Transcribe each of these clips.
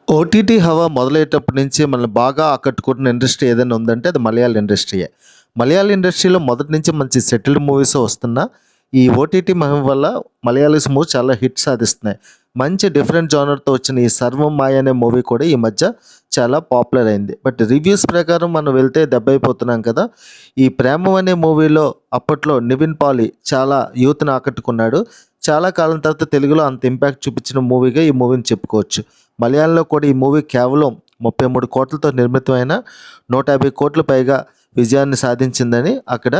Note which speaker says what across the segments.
Speaker 1: OTT హవా మొదలయ్యేటప్పటి నుంచి మనల్ని బాగా ఆకట్టుకుంటున్న ఇండస్ట్రీ ఏదైనా ఉందంటే అది మలయాళ ఇండస్ట్రీయే. మలయాళ ఇండస్ట్రీలో మొదటి నుంచి మంచి సెటిల్డ్ మూవీస్ వస్తున్నా, ఈ ఓటీటీ మహిమ వల్ల మలయాళీస్ మూవీ చాలా హిట్ సాధిస్తున్నాయి. మంచి డిఫరెంట్ జోనర్‌తో వచ్చిన ఈ 'సర్వం మాయ' అనే మూవీ కూడా ఈ మధ్య చాలా పాపులర్ అయింది. బట్ రివ్యూస్ ప్రకారం మనం వెళ్తే దెబ్బైపోతున్నాం కదా! ఈ 'ప్రేమం' అనే మూవీలో అప్పట్లో నివిన్ పాలి చాలా యూత్‌ని ఆకట్టుకున్నాడు. చాలా కాలం తర్వాత తెలుగులో అంత ఇంపాక్ట్ చూపించిన మూవీగా ఈ మూవీని చెప్పుకోవచ్చు. మలయాళంలో కూడా ఈ మూవీ కేవలం 33 కోట్లతో నిర్మితమైన 150 కోట్ల పైగా విజయాన్ని సాధించిందని అక్కడ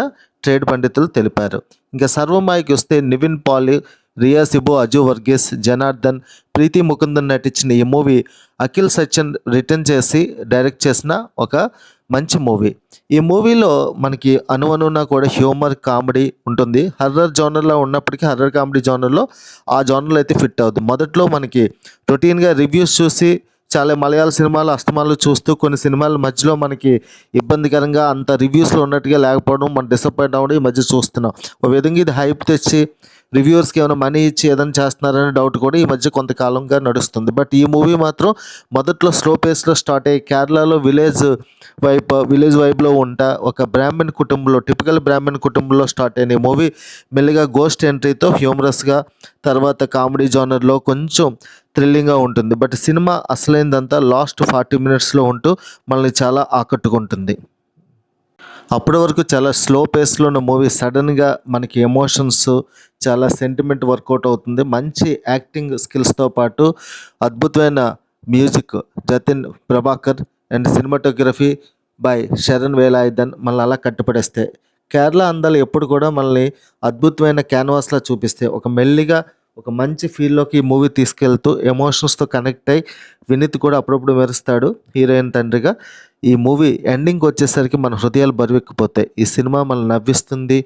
Speaker 1: ట్రేడ్ పండితులు తెలిపారు. ఇంకా 'సర్వమాయ'కి వస్తే నివిన్ పాలి, రియా సిబు, అజు వర్గీస్, జనార్దన్, ప్రీతి ముకుందన్ నటించిన ఈ మూవీ అఖిల్ సత్యన్ రిటర్న్ చేసి డైరెక్ట్ చేసిన ఒక మంచి మూవీ. ఈ మూవీలో మనకి అణువణువున కూడా హ్యూమర్, కామెడీ ఉంటుంది. హర్రర్ జోనర్‌లో ఉన్నప్పటికీ హర్రర్ కామెడీ జోనర్‌లో ఆ జోనర్‌లో అయితే ఫిట్ అవుద్ది. మొదట్లో మనకి రొటీన్‌గా రివ్యూస్ చూసి చాలా మలయాళ సినిమాలు అస్తమానాలు చూస్తూ కొన్ని సినిమాల మధ్యలో మనకి ఇబ్బందికరంగా అంత రివ్యూస్‌లో ఉన్నట్టుగా లేకపోవడం మనం డిసప్పాయింట్ అవ్వడం ఈ మధ్య చూస్తున్నాం. ఒక విధంగా ఇది హైప్ తెచ్చి రివ్యూవర్స్‌కి ఏమైనా మనీ ఇచ్చి ఏదైనా చేస్తున్నారనే డౌట్ కూడా ఈ మధ్య కొంతకాలంగా నడుస్తుంది. బట్ ఈ మూవీ మాత్రం మొదట్లో స్లో పేస్‌లో స్టార్ట్ అయ్యి కేరళలో విలేజ్ వైబ్‌లో ఉంటా ఒక బ్రాహ్మణ్ కుటుంబంలో టిపికల్ బ్రాహ్మణ్ కుటుంబంలో స్టార్ట్ అయిన ఈ మూవీ మెల్లిగా గోస్ట్ ఎంట్రీతో హ్యూమరస్‌గా తర్వాత కామెడీ జోనర్‌లో కొంచెం థ్రిల్లింగ్‌గా ఉంటుంది. బట్ సినిమా అసలైందంతా లాస్ట్ 40 మినిట్స్‌లో ఉంటూ మనల్ని చాలా ఆకట్టుకుంటుంది. అప్పటి వరకు చాలా స్లో పేస్‌లో ఉన్న మూవీ సడన్‌గా మనకి ఎమోషన్స్, చాలా సెంటిమెంట్ వర్కౌట్ అవుతుంది. మంచి యాక్టింగ్ స్కిల్స్‌తో పాటు అద్భుతమైన music Jatin Prabhakar and cinematography by Sharan Velayudhan మనల్ని అలా కట్టిపడేస్తాయి. కేరళ అందాలు ఎప్పుడు కూడా మనల్ని అద్భుతమైన క్యాన్వాస్‌లా చూపిస్తాయి. మెల్లిగా ఒక మంచి ఫీల్‌లోకి ఈ మూవీ తీసుకెళ్తూ ఎమోషన్స్‌తో కనెక్ట్ అయ్యి వినీత్ కూడా అప్పుడప్పుడు మెరుస్తాడు హీరోయిన్ తండ్రిగా. ఈ మూవీ ఎండింగ్‌కి వచ్చేసరికి మన హృదయాలు బరువెక్కిపోతాయి. ఈ సినిమా మనల్ని నవ్విస్తుంది,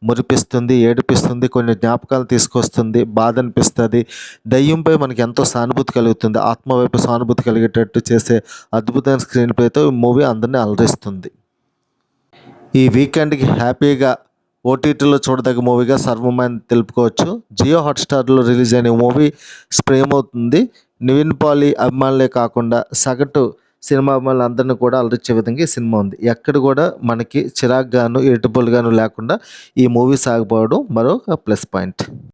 Speaker 1: మురిపిస్తుంది, ఏడిపిస్తుంది, కొన్ని జ్ఞాపకాలు తీసుకొస్తుంది, బాధ అనిపిస్తుంది. దెయ్యంపై మనకి ఎంతో సానుభూతి కలుగుతుంది. ఆత్మ వైపు సానుభూతి కలిగేటట్టు చేసే అద్భుతమైన స్క్రీన్ ప్లేతో ఈ మూవీ అందరిని అలరిస్తుంది. ఈ వీకెండ్‌కి హ్యాపీగా ఓటీటీలో చూడదగ్గ మూవీగా 'సర్వమాయ' అని తెలుపుకోవచ్చు. జియో హాట్‌స్టార్‌లో రిలీజ్ అయిన ఈ మూవీ స్ట్రీమ్ అవుతుంది. నివిన్ పాలి అభిమానులే కాకుండా సగటు సినిమా అభిమానులందరిని కూడా అలరించే విధంగా ఈ సినిమా ఉంది. ఎక్కడ కూడా మనకి చిరాకుగాను, ఇరిటబుల్‌గాను లేకుండా ఈ మూవీ సాగిపోవడం మరొక ప్లస్ పాయింట్.